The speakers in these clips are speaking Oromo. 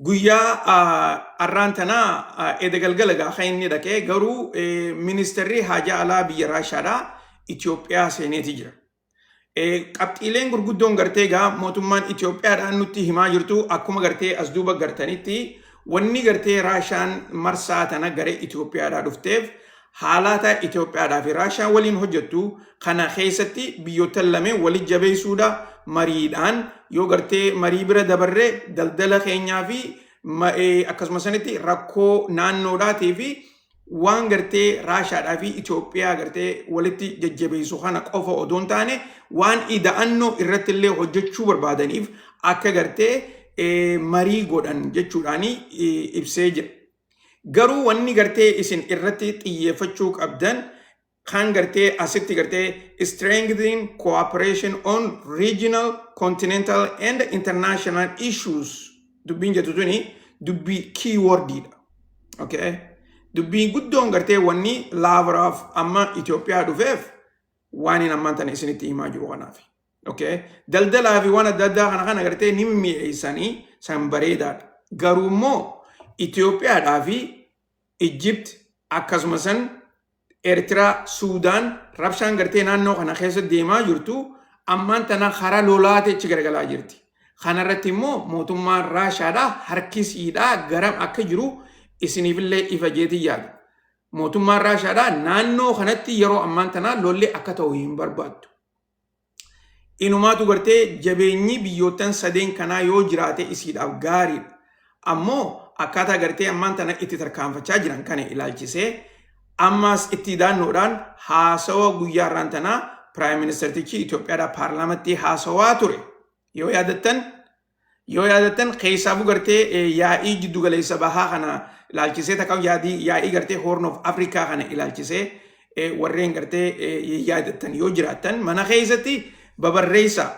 guyyaa arraantanaa edegalgalagaa kan inni dhaqee garuu ministeerri haajaa alaa biyya Raashaadhaa Itoophiyaa seeneeti jira. Qabxiileen gurguddoon gartee egaa mootummaan Itoophiyaadhaan nutti himaa jirtu akkuma gartee as duuba gartanitti wanni gartee Raashaan marsaa tana gara Itoophiyaadhaa dhufteef haalata Itoophiyaadhaa fi Raashaan waliin hojjettu kana keessatti biyyoota lameen waliin jabeessuudha mariidhaan yoo gartee marii bira dabarree daldala keenyaa fi akkasumas sanitti rakkoo naannoodhaatii fi waan gartee Raashaadhaa fi Itoophiyaa gartee walitti jajjabeessu kana qofa odoon taane waan ida'annoo irratti illee hojjechuu barbaadaniif akka gartee marii godhan jechuudhaani ibsee jira. Garuu wanni gartee isin irratti xiyyeeffachuu qabdan kan gartee asitti gartee strengthening cooperation on regional, continental and international issues dubbiin jettu tuni dubbii keywordidha. Okay? Dubbiin guddoon gartee wanni Laavroov amma Itoophiyaa dhufeef waan hin ammaan tana isinitti himaa jiru kanaaf. Okay? Daldalaa fi waan adda addaa kana gartee ni mi'eessanii san bareedaadha. Garuu immoo Itoophiyaadhaa fi Egypt akkasumas Eertiraa, Suudaan rabshaan gartee naannoo kana keessa deemaa jirtu ammaan tana karaa lolaateechi garagalaa jirti. Kanarratti immoo mootummaan Raashaadhaa harkisiidhaa garam akka jiru isiniifillee ifa jeetii yaada. Mootummaan Raashaadhaa naannoo kanatti yeroo ammaan tana lolli akka ta'u hin barbaaddu. Inumaatu gartee jabeenyi biyyootan sadeen kanaa yoo jiraate isiidhaaf gaariidha. Ammoo akkaataa gartee ammaan tana itti tarkaanfachaa jiran kana ilaalchisee ammas itti daannoodhaan haasawa guyyaa irraan tanaa Piraayim Ministeertichi Itoophiyaadhaa paarlaamatti haasawaa ture. Yoo yaadattan keessaafuu gartee yaa'ii jiddu galeessa bahaa kana ilaalchisee takka yaa'ii gartee Horn of Afrikaa kana ilaalchisee warreen gartee yaadattan yoo jiraattan mana keessatti babarreessa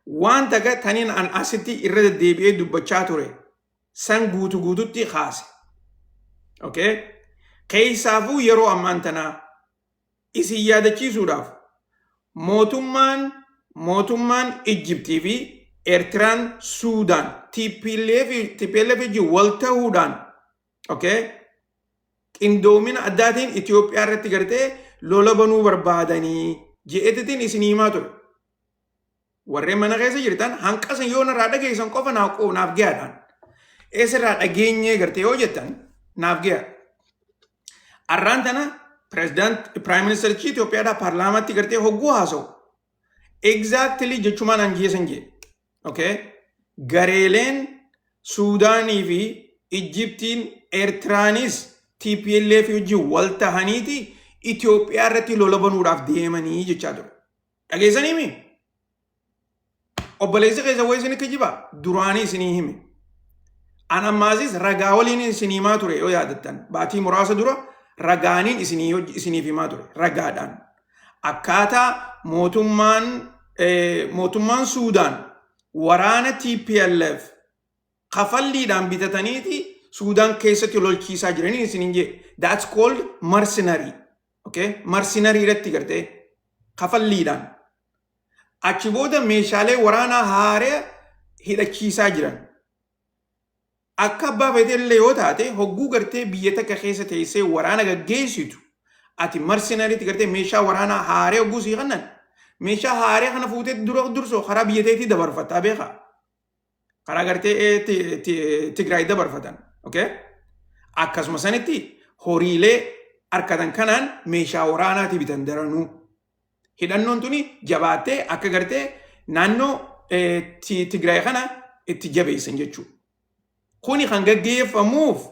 waan takka taniin an asitti irra deddeebi'ee dubbachaa ture san guututti kaase. Okay? Keessaafuu yeroo ammaan tanaa isin yaadachiisuudhaaf mootummaan Ijiptii fi Eertiraan Suudaan TPLF wal ta'uudhaan qindoomina addaatiin Itoophiyaa irratti gartee lola banuu barbaadanii je'eetitiin isin himaa ture. Warreen mana keessa jirtan hanqasan yoo narraa dhageessan qofa naaf gahaadhaan. Eessarraa dhageenyee gartee yoo jettan naaf gaha. Arraan tana Piraayim Ministeerichi Itoophiyaadhaa paarlaamaatti gartee hogguu haasa'u. Exactly jechumaan hangeessan jee. Okay? Gareeleen Suudaanii fi Ijiptiin Eertiraanis TPLF wajjin wal tahaniiti Itoophiyaa irratti lola banuudhaaf deemanii jechaa ture. Dhageessanii mi? Obboleessa keessa wayii isin kijibaa duraanii isinii hime. An ammaasis ragaa waliin isin himaa ture yoo yaadattan. Baatii muraasa dura ragaaniin isiniif himaa ture. Ragaadhaan. Akkaataa mootummaan Suudaan waraana TPLF kafalliidhaan bitataniiti Suudaan keessatti lolchiisaa jiranii isiniin jee. That's called mercenary. Okay? Mercenary irratti gartee kafalliidhaan. Achi booda meeshaalee waraanaa haaraa hidhachiisaa jiran. Akka abbaa feetellee yoo taate hogguu gartee biyya takka keessa teessee waraana gaggeessitu ati mercenariitti gartee meeshaa waraanaa haaraa hogguu sii kannan meeshaa haaraa kana fuutee dursoo karaa biyya teetii dabarfataa beekaa. Karaa gartee Tigraay dabarfatan. Okay? Akkasuma sanitti horiilee harkatan kanaan meeshaa waraanaati bitan daranuu. Hidhannoon tuni jabaattee akka gartee naannoo Tigraay kana itti jabeessan jechuudha. Kuni kan gaggeeffamuuf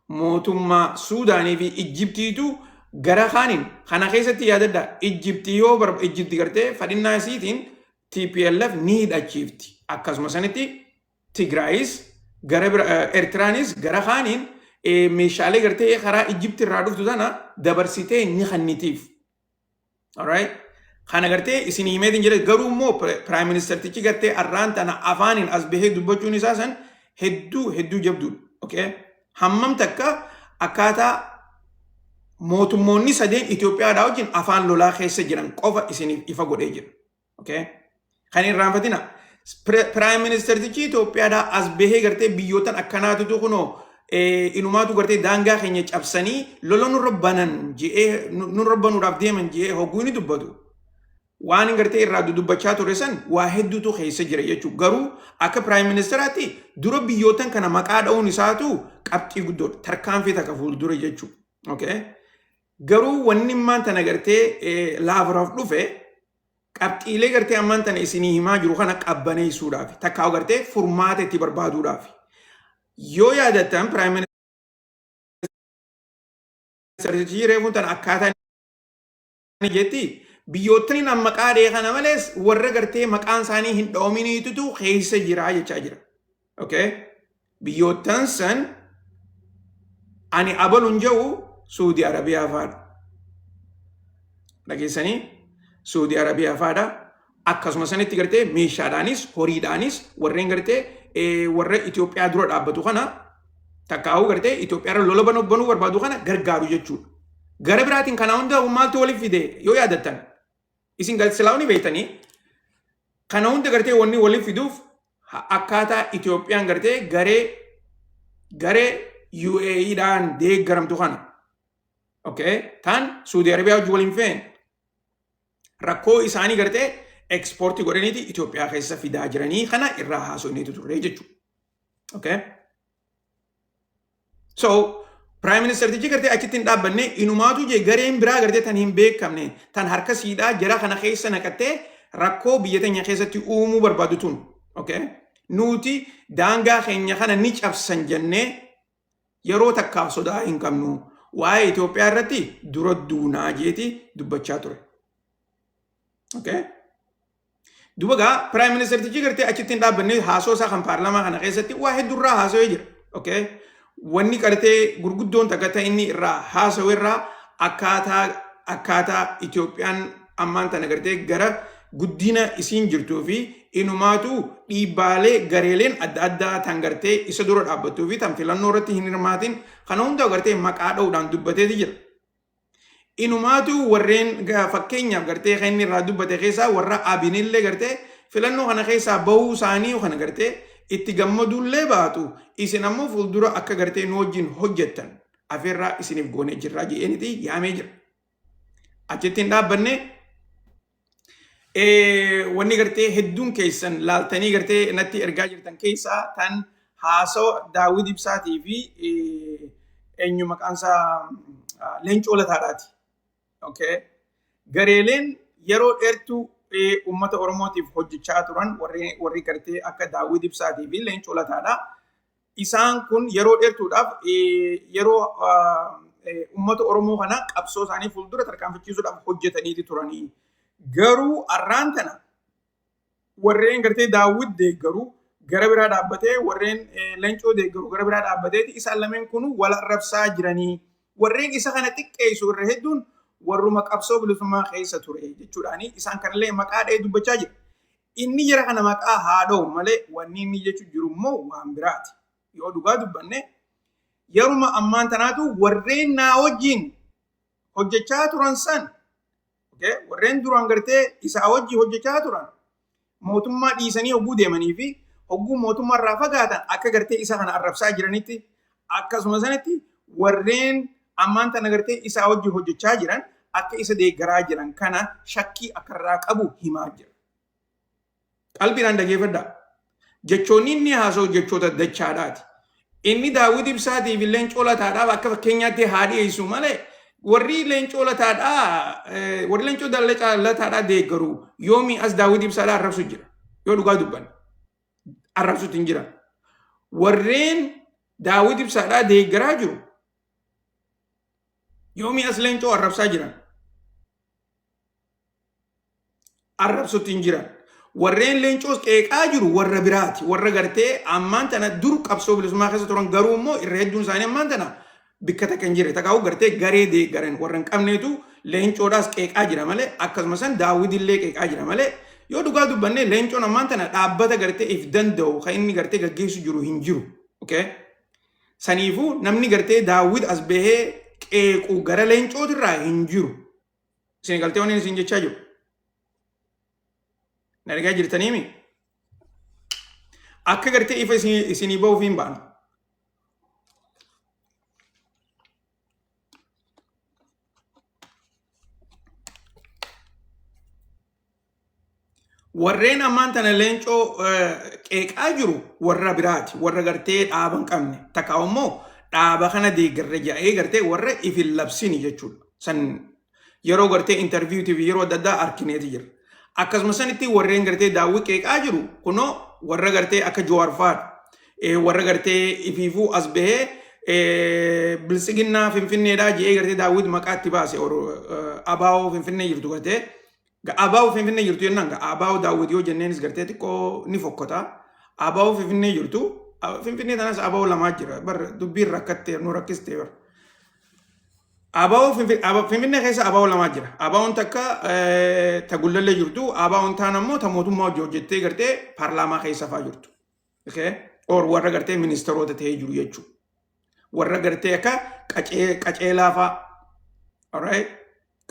mootummaa Suudaanii fi Ijiptiitu gara kaaniin kana keessatti yaadadha. Ijipti gartee fadhinnaa isiitiin TPLF ni hidhachiifti. Akkasuma sanitti Tigraayis Eertiraanis gara kaaniin meeshaalee gartee karaa Ijipti irraa dhuftu tana dabarsitee ni kennitiif. Alright? Kana gartee isin himeetiin jedhe garuu immoo Piraayim Ministeertichi gartee arraan tana afaaniin as bahee dubbachuun isaa san hedduu jabduudha. Okay? Hammam takka akkaataa mootummoonni sadeen Itoophiyaadhaa wajjin afaan lolaa keessa jiran qofa isiniif ifa godhee jira. Okay? Kan hin irraanfatina. Prime Minister tichi Itoophiyaadhaa as bahee gartee biyyootan akkanaatutu kunoo inumaatu gartee daangaa keenya cabsanii lola nurra banan je'ee nurra banuudhaaf deeman je'ee hogguu ni dubbatu. Waan gartee irraa dubbachaa ture san waa hedduutu keessa jira jechuudha. Garuu akka Prime Ministeraatti dura biyyootan kana maqaa dha'uun isaatu qabxii guddoodha. Tarkaanfii takka fuuldura jechuudha. Okay? Garuu wanni immaan tana gartee Lavrov dhufe qabxiilee gartee ammaan tana isinii himaa jiru kana qabbaneessuudhaaf takkaa gartee furmaata itti barbaaduudhaaf. Yoo yaadattan Prime Minister reefuun tana akkaataa jetti biyyootni nama maqaa dhee kana malees warra gartee maqaan isaanii hin dhoominitutu keessa jira jechaa jira. Okay? Biyyoottan san ani abaluun jedhu Saudi Arabiyaa faadha. Dhageessanii Saudi Arabiyaa faadha. Akkasuma sanitti gartee meeshaadhaanis horiidhaanis warreen gartee warra Itoophiyaa dura dhaabbatu kana takkaa'uu gartee Itoophiyaa lola banuu barbaadu kana gargaaru jechuudha. Gara biraatiin kana hunda maaltu waliif fide yoo yaadattan isin silaawni beektanii kana hunda gartee wanni waliif fiduuf akkaataa Itoophiyaan gartee garee UAEdhaan deeggaramtu kana. Okay? Tan Saudi Arabiyaa wajji waliin fe'en rakkoo isaanii gartee ekspoortii godhaniiti Itoophiyaa keessa fidaa jiranii kana irraa haasofneetu turre jechuudha. Okay? So, Prime Minister tichi gartee achitti hin dhaabbanne inumaatu je gareen biraa gartee tan hin beekamne tan harka siidhaa jara kana keessa naqattee rakkoo biyya teenya keessatti uumuu barbaadu tun. Okay? Nuti daangaa keenya kana ni cabsan jennee yeroo takkaaf sodaa hin qabnu. Waa'ee Itoophiyaa irratti dura duunaa jeeti dubbachaa ture. Okay? Dubagaa Prime Minister tichi gartee achitti hin dhaabbanne haasoo isaa kan paarlamaa kana keessatti waa hedduurraa haasawee jira. Okay? Wanni gartee gurguddoon takka inni irraa haasawee irraa akkaataa Itoophiyaan ammaan tana gartee gara guddina isiin jirtuu fi inumaatu dhiibbaalee gareeleen adda addaa tan gartee isa dura dhaabbatuu fi tan filannoo irratti hin hirmaatin kana hunda gartee maqaa dha'uudhaan dubbateeti jira. Inumaatu warreen fakkeenyaaf gartee kan inni irraa dubbate keessaa warra abinillee gartee filannoo kana keessaa bahuu isaanii kana gartee itti gammaduullee baatu isin ammoo fuuldura akka gartee nu wajjin hojjettan afeerraa isiniif goonee jirraa je'eeniti yaamee jira. Achitti hin dhaabbanne wanni gartee hedduun keessan laaltanii gartee natti ergaa jirtan keessaa tan haasawaa Daawit Ibsaatii fi eenyu maqaansaa Leencoo Lataadhaati. Okay? Gareeleen yeroo dheertuu ummata Oromootiif hojjechaa turan warri gartee akka Daawit Ibsaatii fi Leencoo Lataadhaa. Isaan kun yeroo dheertuudhaaf yeroo ummata Oromoo kana qabsoo isaanii fuuldura tarkaanfachiisuudhaaf hojjetaniiti turanii. Garuu arraan tana warreen gartee Daawit deeggaru gara biraa dhaabbatee warreen Leencoo deeggaru gara biraa dhaabbateeti isaan lameen kun wal arrabsaa jiranii. Warreen isa kana xiqqeessu irra hedduun warruma qabsoo bilisummaa keessa ture jechuudhaani isaan kanallee maqaa dha'ee dubbachaa jira. Inni jira kana maqaa haadhoo malee wanni inni jechuun jiru immoo waan biraati. Yoo dhugaa dubbanne yeruma ammaan tanaatu warreen naa wajjin hojjechaa turan san warreen duraan gartee isaa wajjin hojjechaa turan mootummaa dhiisanii hogguu deemanii fi hogguu mootummaa irraa fagaatan akka gartee isa kana arrabsaa jiranitti akkasuma sanitti warreen ammaan tana gartee isaa wajjin hojjechaa jiran akka isa deeggaraa jiran kana shakkii akkarraa qabu himaa jira. Qalbiidhaan dhageeffadhaa. Jechoonni inni haasa'u jechoota dachaadhaati. Inni Daawit Ibsaatii fi Leencoo Lataadhaaf akka fakkeenyaatti haa dhiyeessu malee warri Leencoo Lataadhaa deeggaru yoomii as Daawit Ibsaadhaa arrabsu jira. Yoo dhugaa dubbanne arrabsuutti hin jiran. Warreen Daawit Ibsaadhaa deeggaraa jiru yoomii as Leencoo arrabsaa jiran. Arrabsuutti hin jiran. Warreen Leencoos qeeqaa jiru warra biraati. Warra gartee ammaan tana dur qabsoo bilisummaa keessa turan garuu immoo irra hedduun isaanii ammaan tana bikka takka hin jirre. Takkaa'u gartee garee deeggaran warra hin qabneetu Leencoodhaas qeeqaa jira malee akkasuma san Daawidillee qeeqaa jira malee yoo dhugaa dubbanne Leencoon ammaan tana dhaabbata gartee if danda'u kan inni gartee gaggeessu jiru hin jiru. Okay? Saniifuu namni gartee Daawid as bahee qeequ gara Leencootirraa hin jiru. Isin galtee waan isin jechaa jiru. Nargaa jirtaniimi. akka gartee ifa isinii ba'uuf hin baanu. Warreen ammaan tana leencoo qeeqaa jiru warra biraati, warra gartee dhaaba hin qabne. Takka immoo dhaaba kana deeggarra jedhee gartee warra ifin labsini jechuudha. San yeroo gartee interviewtiif yeroo adda addaa arkineeti jira. Akkasuma sanitti warreen gartee daawwii qeeqaa jiru kunoo warra gartee akka Jawaar fa'aadha. Warra gartee ifiifuu as bahee bilisiginnaa Finfinneedhaa jedhee gartee daawwiti maqaa itti baase abaa'oo Finfinnee jirtu gartee. Abaa'oo Finfinnee jirtu jennaan abaa'oo daawwiti yoo jenneenis gartee xiqqoo ni fokkota. Abaa'oo Finfinnee jirtu Finfinnee tanas abaa'oo lamaa jira. Bar dubbiin rakkattee nu rakkistee bar. Abaa'oo Finfinnee keessa abaa'oo lamaa jira. Abaa'oon takka ta gullallee jirtu, abaa'oon taan ammoo ta mootummaa hojii hojjettee gartee paarlaamaa keessa fa'aa jirtu. Or warra gartee ministeerota ta'ee jiru jechuudha. Warra gartee akka qaceelaa fa'aa.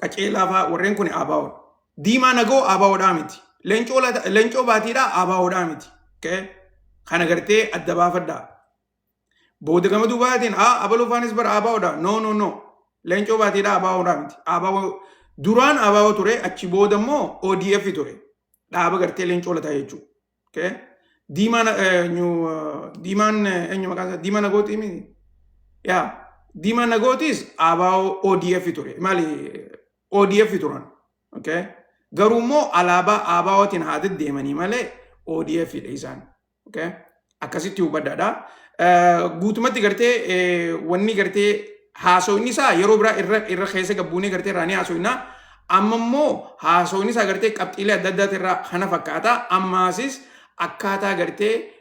Qaceelaa fa'aa warreen kun abaa'oo. Diimaa nagoo abaa'oodhaa miti. Leencoo baatiidhaa abaa'oodhaa miti. Kana gartee adda baafadhaa. Booda gama duubaatiin abaluu faanis bara abaa'oodhaa. No. Leencoo baatiidhaa abaa'oodhaa miti. Duraan abaa'oo ture achi booda immoo ODF ture. Dhaaba gartee leencoo lataa jechuudha. Diimaan eenyu maqaan isaa diimaa nagootii miti. Diimaan nagootis abaa'oo ODF ture. Maali ODF turan. Garuu immoo alaabaa abaa'ootiin haa deddeemanii malee ODF dha isaan. Akkasitti hubadhaadha. Guutumatti gartee wanni gartee haasawni isaa yeroo biraa irra keessa gabbuunee gartee irraa ni haasawinaa. Amma immoo haasawni isaa gartee qabxiilee adda addaati irraa kana fakkaata. Ammaasis akkaataa gartee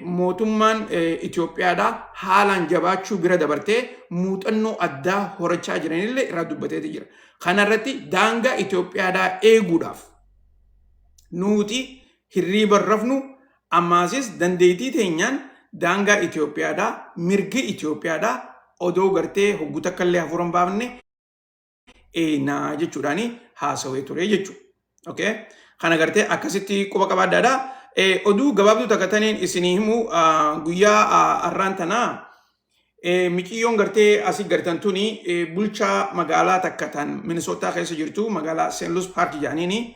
mootummaan Itoophiyaadhaa haalaan jabaachuu bira dabartee muuxannoo addaa horachaa jiranillee irraa dubbateeti jira. Kanarratti daangaa Itoophiyaadhaa eeguudhaaf nuti hirriiba rafnu ammaasis dandeettii teenyaan daangaa Itoophiyaadhaa mirgi Itoophiyaadhaa odoo gartee hoggu takka illee hafuuran baafne naa jechuudhaani haasawee ture jechuudha. Kana gartee akkasitti quba qabaadhaadha. Oduu gabaabduu takka taniin isinii himu guyyaa arraan tanaa miciyyoon gartee asii gartan tuni bulchaa magaalaa takka tan Minisootaa keessa jirtu magaalaa St. Louis Park jedhaniini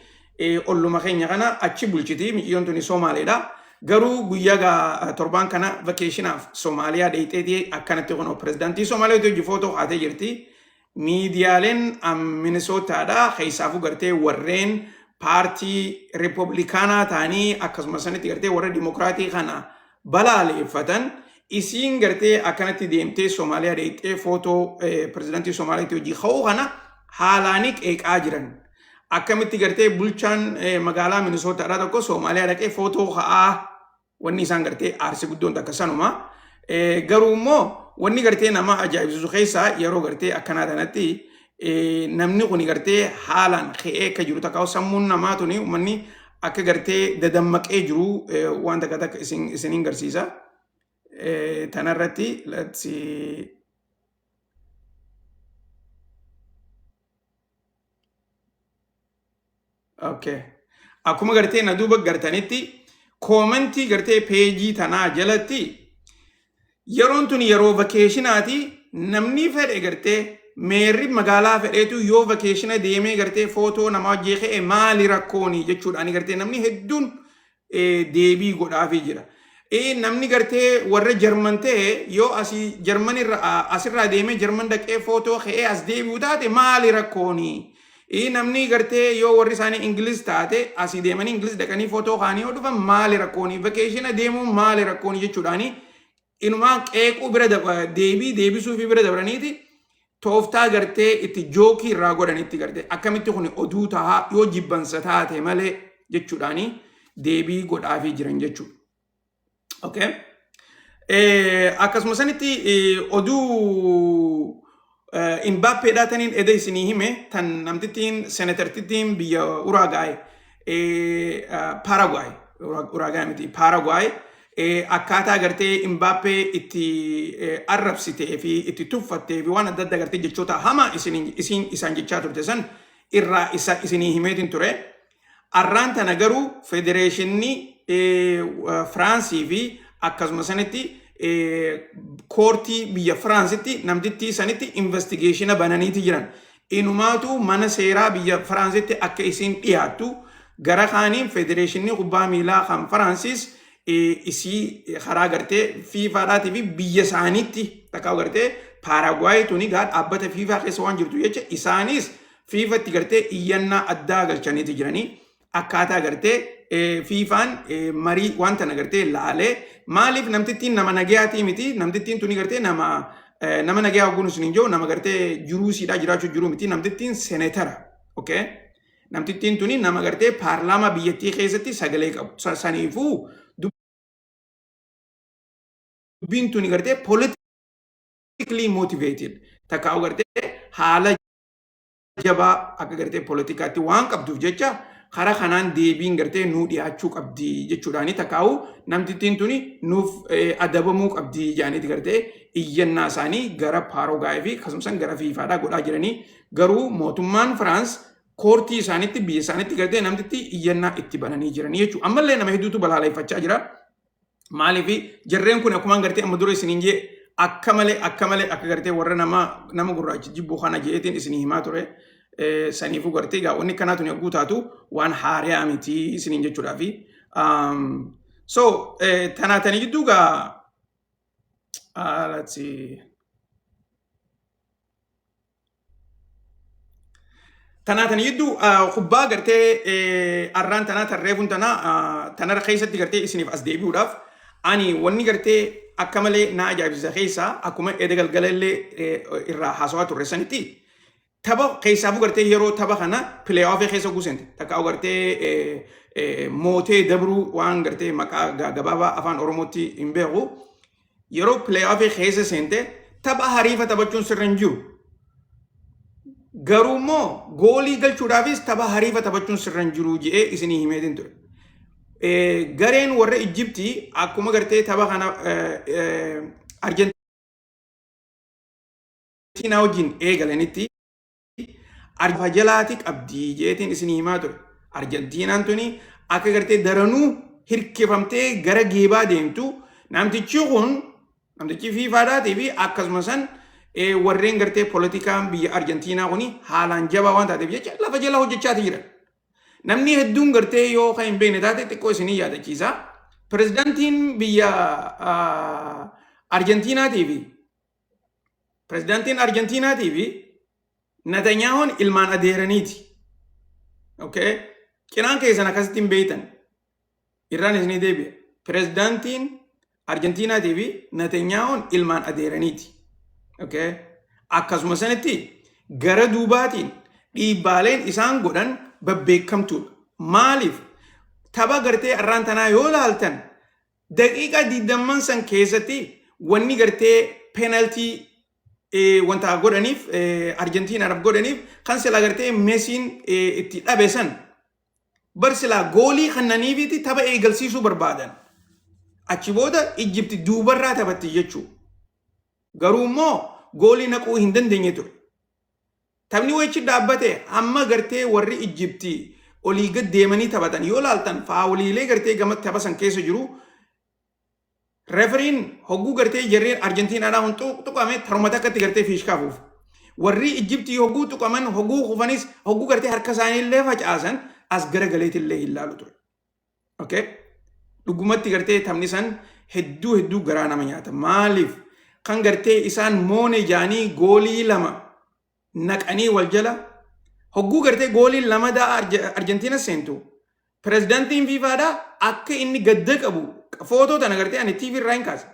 olluma keenya kana achi bulchiti. Miciyyoon tuni Somaaleedha. Garuu guyyaa torbaan kana vakeeshinaaf Somaaliyaa dheeyxeetii akkanatti kun pirezidaantii Somaaliyaa hojii footoo haatee jirti. Miidiyaaleen Minisootaadha keessaafuu gartee warreen paartii Riippablikaanaa ta'anii akkasuma sanitti gartee warra Dimokiraatii kana balaaleeffatan isiin gartee akkanatti deemtee Somaaliyaa dheeyxee footoo pirezidaantii Somaaliyaatti hojii ka'uu kana haalaanii qeeqaa jiran. Akkamitti gartee bulchaan magaalaa Minisootaadhaa tokko Somaaliyaa dhaqee footoo ka'aa wanni isaan gartee aarsi guddoon takka sanuma. Garuu immoo wanni gartee nama ajaa'ibsiisu keessaa yeroo gartee akkanaa kanatti namni kun gartee haalaan ka'ee akka jiru takka sammuun namaa tuni uummanni akka gartee dadammaqee jiru waan takka takka isiniin garsiisa. Tanarratti akkuma gartee na duuba gartanitti koomentii gartee peejii tanaa jalatti yeroon tun yeroo vakeeshinaati namni fedhe gartee meerri magaalaa fedheetu yoo vakeeshina deemee gartee footoo nama wajjii ka'e maali rakkooni jechuudhaan gartee namni hedduun deebii godhaafii jira. Namni gartee warra Jarman ta'e yoo asii Jarman asirraa deemee Jarman dhaqee footoo ka'ee as deebi'u taate maali rakkooni? Namni gartee yoo warri isaanii Ingiliz taate asii deemanii Ingiliz dhaqanii footoo kaanii yoo dhufan maali rakkooni? Vakeeshina deemuun maali rakkooni jechuudhaani inumaan qeequu bira deebisuu fi bira dabraniiti tooftaa gartee itti jookii irraa godhanitti gartee akkamitti kun oduu tahaa yoo jibbansa taate malee jechuudhaani deebii godhaafii jiran jechuudha. Akkasuma sanitti oduu Imbaappeedhaa taniin eda isinii hime tan namtittiin senatartittiin biyya Uraagaay Paraagwaay Uraagaay miti Paraagwaay akkaataa gartee Imbaappee itti arrabsitee fi itti tuffattee fi waan adda addaa gartee jechoota hamaa isaan jechaa turte san irraa isinii himeetiin ture. Arraan tana garuu federeeshinii Firaansii fi akkasuma sanitti koortii biyya Firaansitti namtittii sanitti investigeeshina bananiiti jiran. Inumaatu mana seeraa biyya Firaansitti akka isin dhiyaattu gara kaaniin federeeshinii kubbaa miilaa kan Firaansis isii karaa gartee fiifaadhaatii fi biyya isaaniitti takkaa gartee Paaragwaay tuni dhaabbata fiifaa keessa waan jirtu jecha isaanis fiifatti gartee iyyannaa addaa galchaniiti jiranii akkaataa gartee fiifaan marii wanta nagartee laalee maaliif namtittiin nama nagayaatii miti namtittiin tuni gartee nama nagayaa oguun isin jiru nama gartee jiruu siidhaa jiraachuu jiru miti namtittiin senetara okay namtittiin tuni nama gartee paarlaamaa biyyattii keessatti sagalee qabu saniifuu dubbiin tuni gartee politically motivated takkaa gartee haala jabaa akka gartee politikaatti waan qabduuf jecha karaa kanaan deebiin gartee nuu dhiyaachuu qabdi jechuudhaani takkaa'u namtittiin tuni nuuf adabamuu qabdi jaaniiti gartee iyyannaa isaanii gara Paaragwaay fi akkasumas gara fiifaadhaa godhaa jiranii garuu mootummaan Firaans koortii isaaniitti biyya isaaniitti gartee namtitti iyyannaa itti bananii jiranii jechuudha. Ammallee nama hedduutu balaaleffachaa jira. Maaliif jarreen kun akkuma gartee amma dura isiniin jee akka malee akka gartee warra nama gurraacha jibbuu kana jeetiin isinii himaa ture. Saniifuu gartee gaawwanni kanaatu ni guutaatu waan haaraa miti isiniin jechuudhaafi. So tanaatanii jidduu gaa let's see. Tanaatanii jidduu kubbaa gartee arraan tanaa tarreefuun tanarra keessatti gartee isiniif as deebi'uudhaaf ani wanni gartee akka malee na ajaa'ibsiisa keessaa akkuma edda galgalallee irraa haasawaa turre sanitti tapha keessaafuu gartee yeroo tapha kana pileeoofii keessa guusente takka gartee mootee dabruu waan gartee maqaa gabaabaa afaan oromootti hin beeku yeroo pileeoofii keessa seente tapha hariifa taphachuun sirra hin jiru. Garuu immoo goolii galchuudhaafis tapha hariifa taphachuun sirra hin jiru jedhee isinii himeetiin ture. Gareen warra Ijiptii akkuma gartee tapha kana Arjentiinaa wajjin eegalanitti arfa jalaati qabdii jedheetiin isinii himaa ture. Arjentiinaan tuni akka gartee daranuu hirkifamtee gara geebaa deemtu namtichi fiifaadhaatii fi akkasumas warreen gartee politikaan biyya Arjentiinaa kuni haalaan jabaa waan taateef jecha lafa jala hojjechaati jiran. Namni hedduun gartee yoo kan hin beekne taate xiqqoo isinii yaadachiisa. Pirezidaantiin biyya Arjentiinaatii fi Netanyahuun ilmaan adeeraniiti. Okay? Cinaan keessan akkasitti hin beektan. Irraan isinii deebi'a. Pirezidaantiin Arjentiinaatii fi Netanyahuun ilmaan adeeraniiti. Okay? Akkasuma sanitti gara duubaatiin dhiibbaaleen isaan godhan babbeekamtuudha. Maaliif? Tapha gartee arraan tanaa yoo laaltan daqiiqaa 20 san keessatti wanni gartee penaltii wanta godhaniif Arjentiinaadhaaf godhaniif kan sila gartee Messiin itti dhabe san bar sila goolii kannaniifiiti tapha eegalsiisuu barbaadan. Achi booda Ijipti duubarraa taphatti jechuudha. Garuu immoo goolii naquu hin dandeenye ture. Taphni wayichi dhaabbate amma gartee warri Ijiptii olii gad deemanii taphatan yoo laaltan faawuliilee gartee gama tapha san keessa jiru referiin hogguu gartee jarreen Arjentiinaadhaa hun tuqame tarumata akkatti gartee fiishkaafuuf. Warri Ijiptii hogguu tuqaman hogguu kufanis hogguu gartee harka isaaniillee facaasan as gara galeetillee hin laalu ture. Okay? Dhugumatti gartee taphni san hedduu garaa nama nyaata. Maaliif? Kan gartee isaan moone jaanii goolii lama naqanii wal jala hogguu gartee goolii lama daa Arjentiina seentu pirezidaantiin fiifaadhaa akka inni gadda qabu footoo tana gartee ani TV irraa hin kaasa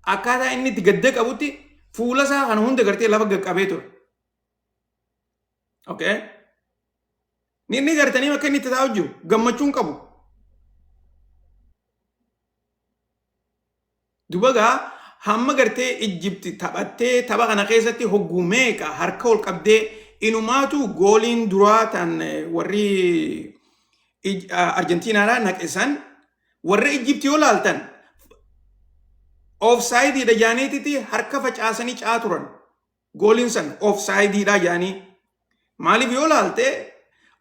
akkaataa inni itti gadda qabutti fuula isaa kana hunda gartee lafa qaqqabee ture. Okay? Inni gartanii akka inni itti taa'u jiru gammachuun qabu. Dubagaa hamma gartee Ijipti taphattee tapha kana keessatti hogguu meeqa harka ol qabdee inumaatu gooliin duraa tan warri Arjentiinaadhaa naqesan warri Ijipti yoo laaltan offside jaaniititti harka facaasanii caa turan gooliin san offside jaanii maaliif yoo laalte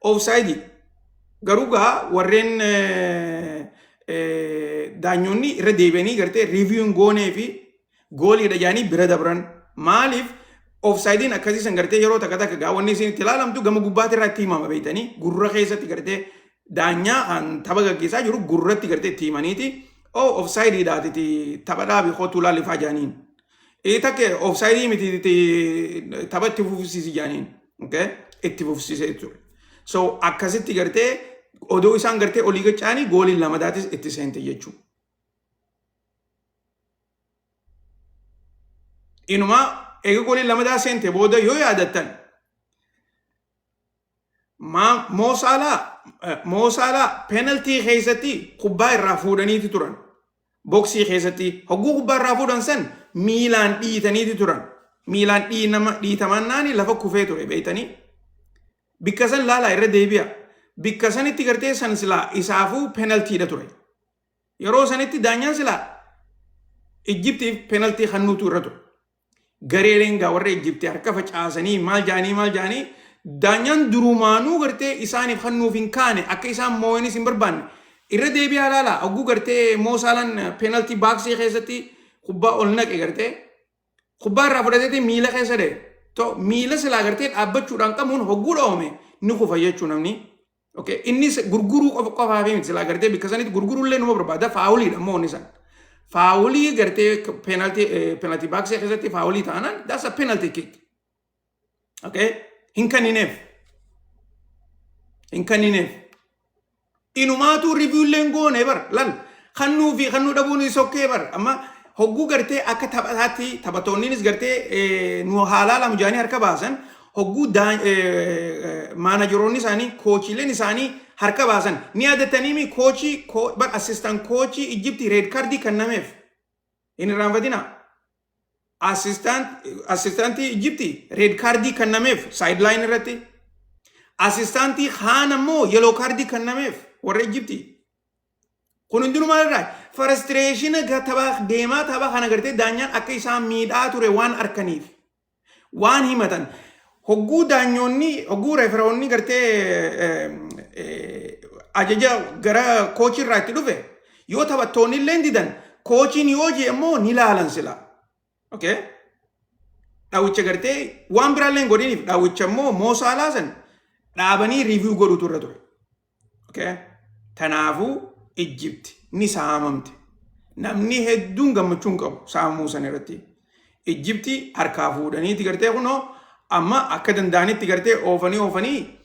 offside garuu gaa warreen daanyonni irra deebi'anii gartee riiviyuun goonee fi goolii dhajaanii bira dabran maaliif offsaayidiin akkasiisan gartee yeroo takka takka gaawwanni isin itti ilaalamtu gama gubbaatti irratti himama beeytanii gurra keessatti gartee daanyaa tapha gaggeessaa jiru gurratti gartee itti himaniiti offsaayidiidhaatiti tapha dhaabii kootuu laalifaa jaaniin takke offsaayidii miti tapha itti fufsiisi jaaniin itti fufsiisee ture so akkasitti gartee odoo isaan gartee olii gachaanii gooliin lamadaatis itti seente jechuudha. Inuma eega gooliin lamadaa seente booda yoo yaadattan Mo Salah penaltii keessatti kubbaa irraa fuudhaniiti turan. Boksii keessatti hogguu kubbaa irraa fuudhan san miilaan dhiitaniiti turan. Miilaan dhiitamannaani lafa kufee ture beeytanii. Bikka san laalaa irra deebi'a. Bikka sanitti gartee san silaa isaafuu penaltiidha ture. Yeroo sanitti daanyaan silaa Ijjiptiif penaltii hannuutu irra ture. Gareeleen gaa warra Ijjiptii harka facaasanii maal jaanii daanyaan durumaanuu gartee isaaniif hannuuf hin kaane akka isaan moo'anis hin barbaanne irra deebi'aa laalaa hogguu gartee Mo Salaan penaltii baaksii keessatti kubbaa ol naqe gartee kubbaa irraa fudhateeti miila keessa dhee miila silaa gartee dhaabbachuudhaan qabuun hogguu dhoome ni kufa jechuu namni. Innis gurguruu qofaa fi miti silaa gartee bikka sanitti gurguruullee numa barbaada faawuliidha moo inni san. Faawulii gartee penaltii baaksii keessatti faawulii taanaan that's a penalty kick. Hin kannineef. Inumaatu riviewleen goone bar lal kannuu fi kannuu dhabuun sokkee bar amma hogguu gartee akka taphataatti taphatoonnis gartee nu haalaa lamu jaanii harka baasan hogguu maanajeroonni isaanii koochiileen isaanii harka baasan ni yaadatanii mi koochii assistant koochii Ijjiptii reed kaardii kennameef hin irraanfatina. Assistantii Ijjiptii reed kaardii kennameef sideline irratti. Assistantii Haan ammoo yellow kaardii kennameef warra Ijjiptii. Kun hundinuu maalirraa frustration deemaa tapha kana gartee daanyaan akka isaan miidhaa ture waan arkaniif waan himatan. Hogguu daanyoonni hogguu referoonni gartee ajaja gara koochii irraa itti dhufe yoo taphattoonni illee didan koochiin yoo jee immoo ni laalan sila. Dhaawicha gartee waan biraallee hin godhiniif dhaawicha immoo Mo Salah san dhaabanii riiviyuu godhutu irra ture. Tanaafuu Ijjipti ni saamamte. Namni hedduun gammachuu hin qabu saamuu san irratti. Ijjipti harkaa fuudhaniiti gartee kunoo amma akka danda'anitti gartee oofanii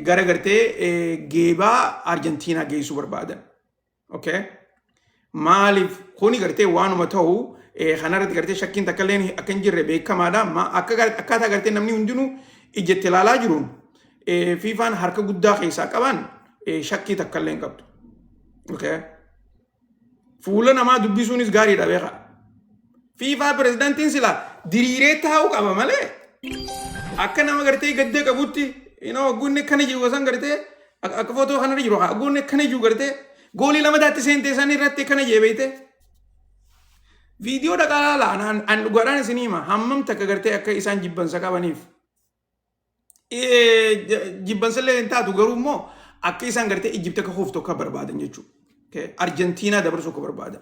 gara gartee geebaa Arjentiinaa geessuu barbaadan. Maaliif kuni gartee waanuma ta'u kanarratti gartee shakkiin takka illee akka hin jirre beekamaadha. Akkaataa gartee namni hundinuu ijjetti ilaalaa jiruun fiifaan harka guddaa keessaa qaban shakkii takka illee hin qabdu. Fuula namaa dubbisuunis gaariidha beekaa. Fiifaa pirezidaantiin silaa diriiree taa'uu qaba malee. Akka nama gartee gaddee qabutti gunne kana jiru san gartee akka footoo kanarra jiru gunne kana jiru gartee goolii lamadaatti seentee san irratti kana jeebeete. Viidiyoo dhaqaalaa an dhugaadhaan isin hima hammam takka gartee akka isaan jibbansa qabaniif. Jibbansa illee hin taatu garuu immoo akka isaan gartee Ijjipti akka hooftu akka barbaadan jechuudha. Arjentiinaa dabarsuu akka barbaadan.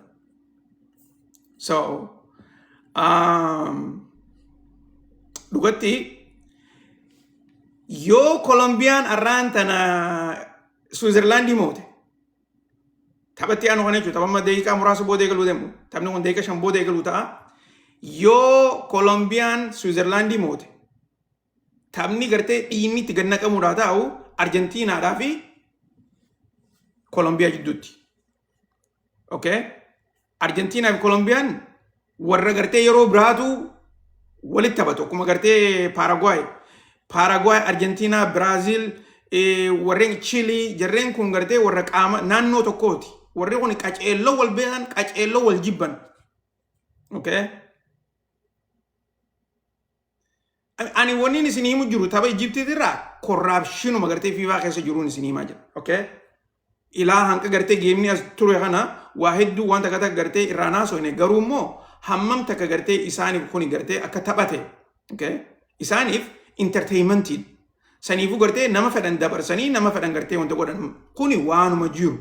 Dhugatti yoo Kolombiyaan arraan tana Switzerlaandii moote taphatti aanu kana jechuudha. Taphamma daqiiqaa muraasa booda eegaluu deemu. Taphni kun daqiiqaa 5 booda eegaluu ta'a. Yoo Kolombiyaan Switzerlaandii moote taphni gartee dhiinni itti gad naqamuudhaa ta'u Arjentiinaadhaa fi Kolombiyaa jidduutti. Arjentiinaa fi Kolombiyaan warra gartee yeroo biraatu walitti taphatu. Akkuma gartee Paaragwaay, Arjentiinaa, Biraaziil, warreen Chilii jarreen kun gartee warra qaama naannoo tokkooti. Warri kun qaceelloo wal beekan, qaceelloo wal jibban. Ani wanni isin himu jiru tapha Ijjiptiitirraa korraapshinuma gartee fiifaa keessa jiruun isin himaa jira. Ilaa hanqa gartee geemni as ture kana waa hedduu waan takka takka gartee irraa naasofne garuu immoo hammam takka gartee isaaniif kuni gartee akka taphate. Isaaniif entertainmentiin saniifuu gartee nama fedhan dabarsanii nama fedhan gartee wanta godhan kuni waanuma jiru.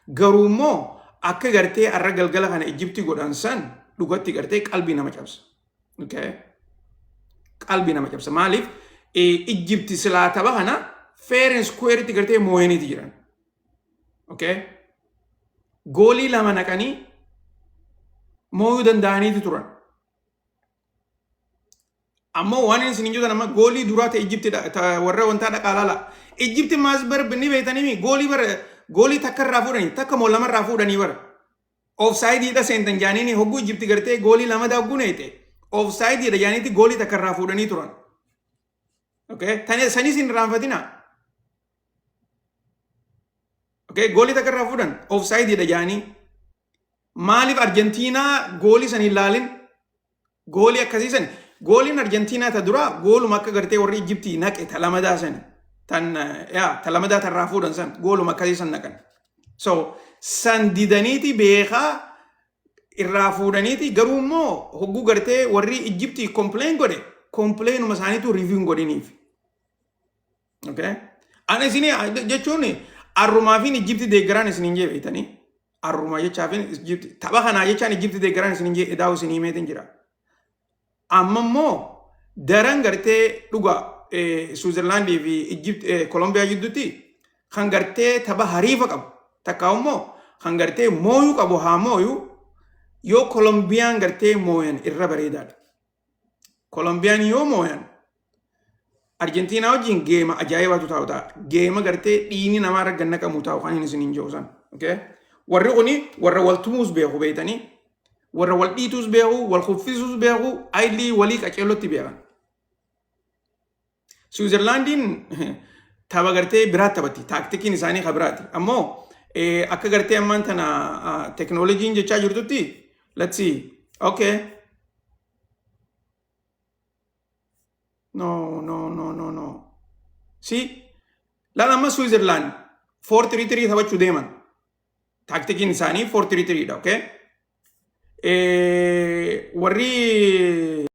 Garuu immoo akka gartee arra galgala kana Ijiptii godhan san dhugatti gartee qalbii nama cabsa. Okay? Qalbii nama cabsa. Maaliif Ijipti silaa tapha kana fair and square itti gartee moo'aniiti jiran. Okay? Goolii lama naqanii moo'uu danda'aniiti turan. Ammoo waan isin jiru nama goolii duraa ta'e Ijipti warra wantaa dhaqaalala. Ijipti maas bar ni beeytanii goolii takka irraa fuudhanii takka moo lama irraa fuudhanii bara. Offside seentan jaaniini hogguu Ijipti gartee goolii lama dagguu neete. Offside jaaniiti goolii takka irraa fuudhanii turan. Okay? Tani sanis hin raanfatina. Okay? Goolii takka irraa fuudhan offside jaanii. Maaliif Argentinaa goolii san hin laalin? Goolii akkasiisan. Gooliin Argentinaa ta dura gooluma akka gartee warri Ijiptii naqe ta lamadaa san. Ta lamadaa tarraa fuudhan san gooluma akkasiisan naqan. So san didaniiti beekaa irraa fuudhaniiti garuu immoo hogguu gartee warri Ijiptii complain godhe complainuma isaaniitu review godhiniif. Okay? Ana isinii jechuun arrumaafin Ijiptii deeggaraan isiniin jee beeytanii arrumaa jechaafin Ijiptii tapha kanaa jechaan Ijiptii deeggaraan isiniin jee edaa'u isinii himeetin jira. Amma immoo daran gartee dhuga Switzerlandii fi Ijiptii Kolombiyaa jidduutti kan gartee tapha hariifa qabu. Takka immoo kan gartee mooyuu qabu haa mooyuu yoo Kolombiyaan gartee mooyan irra bareedaadha. Kolombiyaan yoo mooyan Argentinaa wajjin geema ajaa'ibaatu taa'u ta'a. Geema gartee dhiini namaa irra ganna qabu taa'u kan hin isiniin joosan. Warri kuni warra waltumuus beeku beeytanii warra wal dhiituus beeku wal kuffisuus beeku ayilii walii qaceellotti beekan. Switzerlandiin tapha gartee biraat taphatti. Taaktikiin isaanii kan biraati. Ammoo akka gartee ammaan tana teknooloojiin jechaa jirtutti let's see. Okay. No. See? Laala amma Switzerland 4-3-3 taphachuu deeman. Taaktikiin isaanii 4-3-3 dha. Okay? Warri